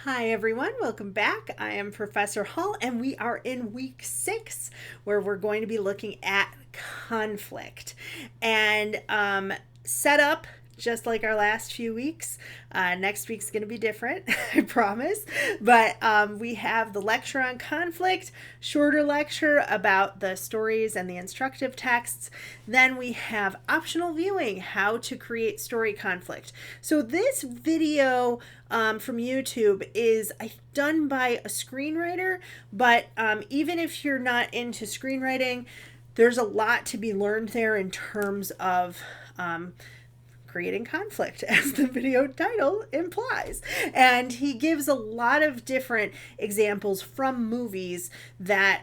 Hi everyone, welcome back. I am Professor Hall and we are in week 6 where we're going to be looking at conflict and set up just like our last few weeks. Next week's going to be different, I promise. But we have the lecture on conflict, shorter lecture about the stories and the instructive texts. Then we have optional viewing, how to create story conflict. So this video from YouTube is done by a screenwriter, but even if you're not into screenwriting, there's a lot to be learned there in terms of creating conflict, as the video title implies. And he gives a lot of different examples from movies that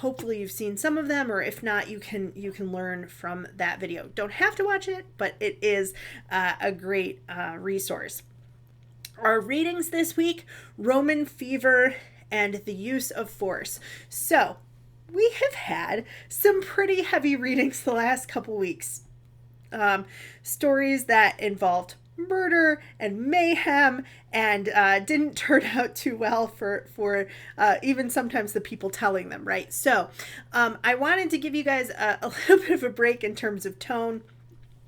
hopefully you've seen some of them, or if not, you can learn from that video. Don't have to watch it, but it is a great resource. Our readings this week: Roman Fever and the Use of Force. So we have had some pretty heavy readings the last couple weeks. Stories that involved murder and mayhem and didn't turn out too well for even sometimes the people telling them, right? So I wanted to give you guys a little bit of a break in terms of tone.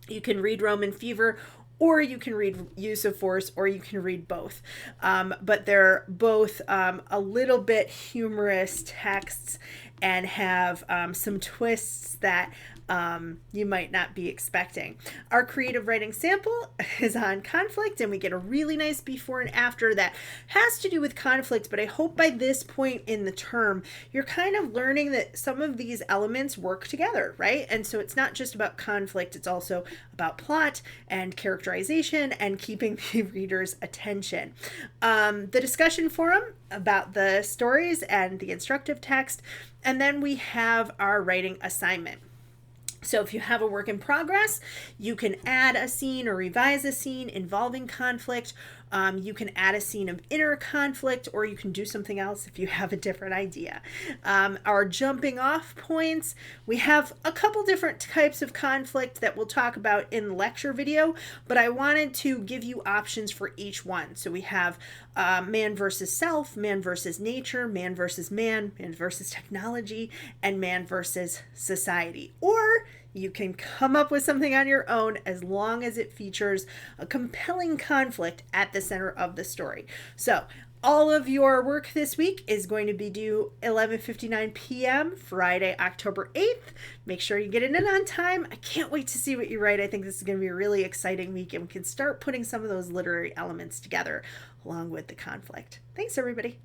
You can read Roman Fever, or you can read Use of Force, or you can read both. But they're both a little bit humorous texts and have some twists that you might not be expecting. Our creative writing sample is on conflict, and we get a really nice before and after that has to do with conflict, but I hope by this point in the term you're kind of learning that some of these elements work together, right? And so it's not just about conflict, it's also about plot and characterization and keeping the reader's attention. The discussion forum about the stories and the instructive text, and then we have our writing assignment. So if you have a work in progress, you can add a scene or revise a scene involving conflict. You can add a scene of inner conflict, or you can do something else if you have a different idea. Our jumping off points: we have a couple different types of conflict that we'll talk about in the lecture video, but I wanted to give you options for each one. So we have man versus self, man versus nature, man versus man versus technology, and man versus society. Or you can come up with something on your own as long as it features a compelling conflict at the center of the story. So all of your work this week is going to be due 11:59 p.m. Friday, October 8th. Make sure you get it in on time. I can't wait to see what you write. I think this is going to be a really exciting week, and we can start putting some of those literary elements together along with the conflict. Thanks, everybody.